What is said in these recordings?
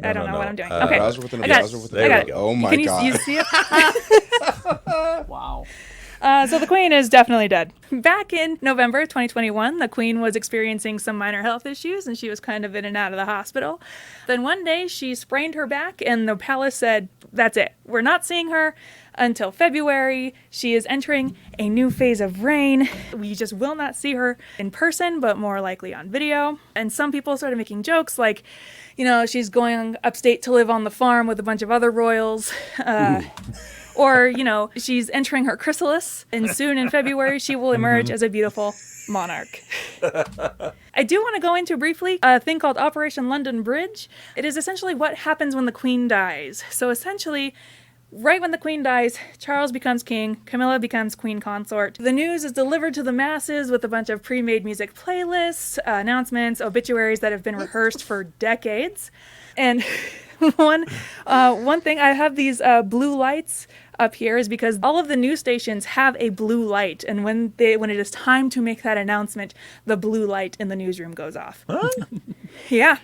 I don't know what I'm doing. Okay. Browser within a I got browser it. within I a got browser. it. Oh my Can god. you see it? Wow. So the Queen is definitely dead. Back in November 2021, the Queen was experiencing some minor health issues and she was kind of in and out of the hospital. Then one day she sprained her back and the palace said, that's it. We're not seeing her until February. She is entering a new phase of reign. We just will not see her in person, but more likely on video. And some people started making jokes like, she's going upstate to live on the farm with a bunch of other royals. Or, she's entering her chrysalis, and soon in February she will emerge as a beautiful monarch. I do want to go into briefly a thing called Operation London Bridge. It is essentially what happens when the Queen dies. So essentially, right when the Queen dies, Charles becomes king, Camilla becomes queen consort. The news is delivered to the masses with a bunch of pre-made music playlists, announcements, obituaries that have been rehearsed for decades. And one thing, I have these blue lights up here is because all of the news stations have a blue light, and when it is time to make that announcement, the blue light in the newsroom goes off. Huh? Yeah.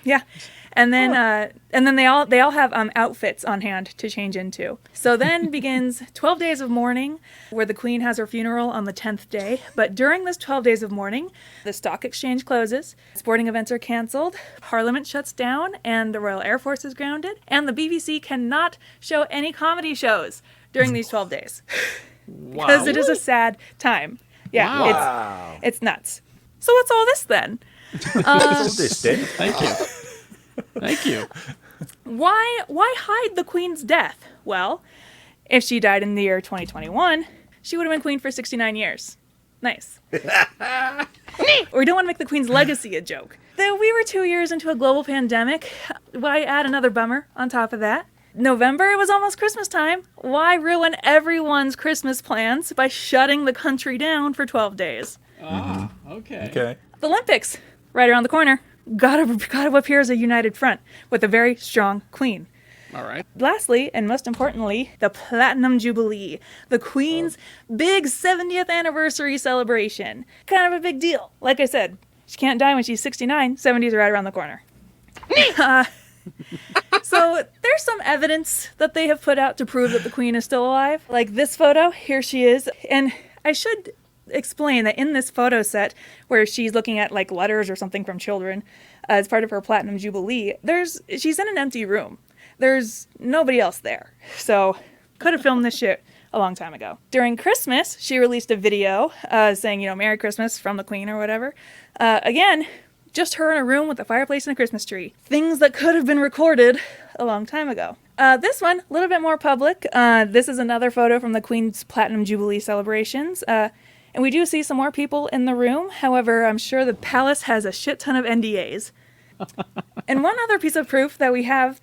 And then they all have outfits on hand to change into. So then begins 12 days of mourning, where the Queen has her funeral on the 10th day. But during this 12 days of mourning, the stock exchange closes, sporting events are cancelled, Parliament shuts down, and the Royal Air Force is grounded, and the BBC cannot show any comedy shows during these 12 days. Wow. Because it is a sad time. Yeah, Wow. it's nuts. So what's all this then? This day. Thank you. Thank you. Why hide the Queen's death? Well, if she died in the year 2021, she would have been queen for 69 years. Nice. We don't want to make the Queen's legacy a joke. Though we were 2 years into a global pandemic, why add another bummer on top of that? November, it was almost Christmas time. Why ruin everyone's Christmas plans by shutting the country down for 12 days? Okay. Okay. The Olympics, right around the corner. Gotta appear as a united front with a very strong Queen. All right. Lastly, and most importantly, the Platinum Jubilee, the Queen's big 70th anniversary celebration. Kind of a big deal. Like I said, she can't die when she's 69. 70s are right around the corner. So there's some evidence that they have put out to prove that the Queen is still alive. Like this photo, here she is. And I should explain that in this photo set where she's looking at like letters or something from children as part of her Platinum Jubilee, she's in an empty room. There's nobody else there. So could have filmed this shit a long time ago. During Christmas, she released a video saying, Merry Christmas from the Queen or whatever. Again, just her in a room with a fireplace and a Christmas tree. Things that could have been recorded a long time ago. This one, a little bit more public. This is another photo from the Queen's Platinum Jubilee celebrations. And we do see some more people in the room. However, I'm sure the palace has a shit ton of NDAs. And one other piece of proof that we have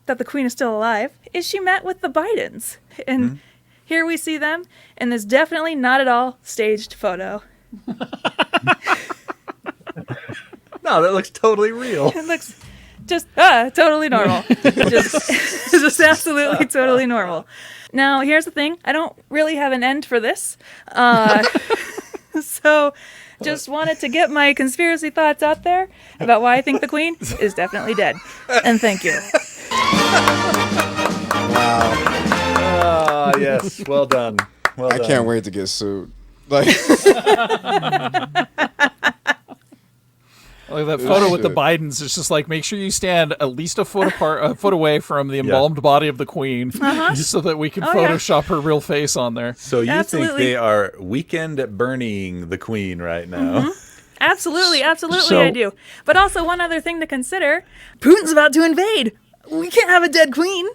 that the Queen is still alive is she met with the Bidens. And here we see them in this definitely not at all staged photo. No, that looks totally real. It looks just totally normal. just absolutely totally normal. Now, here's the thing. I don't really have an end for this. So just wanted to get my conspiracy thoughts out there about why I think the Queen is definitely dead. And thank you. Wow. Yes. Well done. Well I done. can't wait to get sued. Like, Like that photo with the Shit. Bidens, it's just like make sure you stand at least a foot away from the embalmed body of the Queen, just so that we can Oh, yeah. Photoshop her real face on there. So you think Absolutely. they are weekend at Bernieing the Queen right now? Absolutely, So- I do. But also one other thing to consider, Putin's about to invade. We can't have a dead Queen,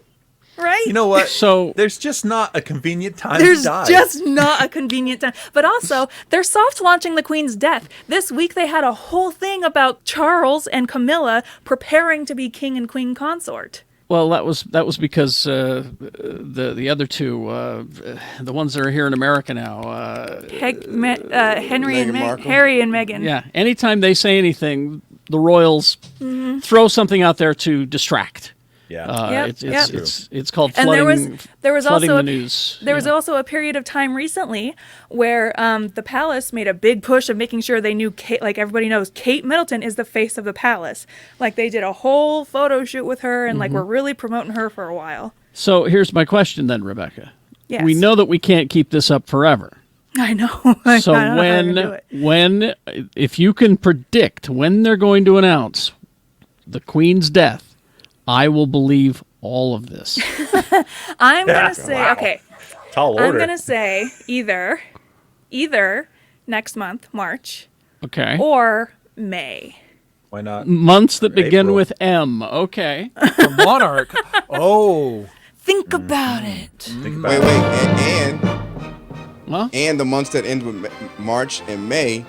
right? You know what? So There's just not a convenient time There's to die. just not a convenient time. But also, they're soft launching the Queen's death. This week they had a whole thing about Charles and Camilla preparing to be king and queen consort. well, that was because the other two, the ones that are here in America now, Henry and Meghan Markle. Harry and Meghan. yeah. Anytime they say anything, the royals throw something out there to distract. Yeah. It's called And flooding. there was flooding also the news. There was also a period of time recently where the palace made a big push of making sure they knew Kate, like everybody knows, Kate Middleton is the face of the palace. Like they did a whole photo shoot with her, and like we're really promoting her for a while. So here's my question then, Rebecca. Yes. We know that we can't keep this up forever. I know. So I don't know how to do it. when, if you can predict when they're going to announce the Queen's death, I will believe all of this. I'm gonna say okay. Tall order. I'm gonna say either next month, March, Okay. or May. Why not? Months that begin April. with M. Okay. The monarch. Oh. Think about it. Think about Wait, it. wait, Well, and the months that end with March and May,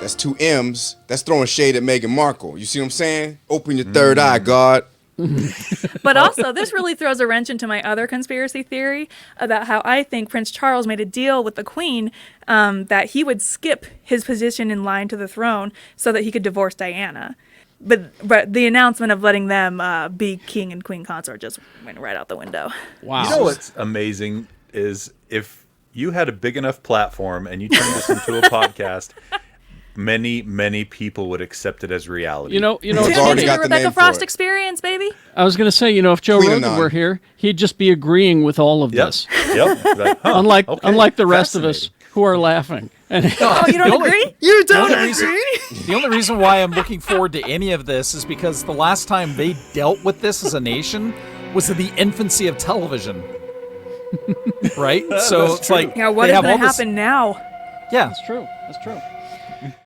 that's 2 M's. That's throwing shade at Meghan Markle. You see what I'm saying? Open your third eye, God. But also, this really throws a wrench into my other conspiracy theory about how I think Prince Charles made a deal with the Queen that he would skip his position in line to the throne so that he could divorce Diana. But the announcement of letting them be king and queen consort just went right out the window. wow. You know what's amazing is if you had a big enough platform and you turned this into a podcast, many people would accept it as reality. You know We've what's already funny? The got the Rebecca name for Frost it. experience, baby. I was going to say, if Joe Queen Rogan Anon. were here, he'd just be agreeing with all of Yep. this. Yep. Like, huh, okay, Unlike the rest of us fascinating. who are laughing. And Oh, you don't agree? You The only reason why I'm looking forward to any of this is because the last time they dealt with this as a nation was in the infancy of television. Right? So it's like Yeah, what they is have going all to this- happen now? Yeah. That's true. That's true.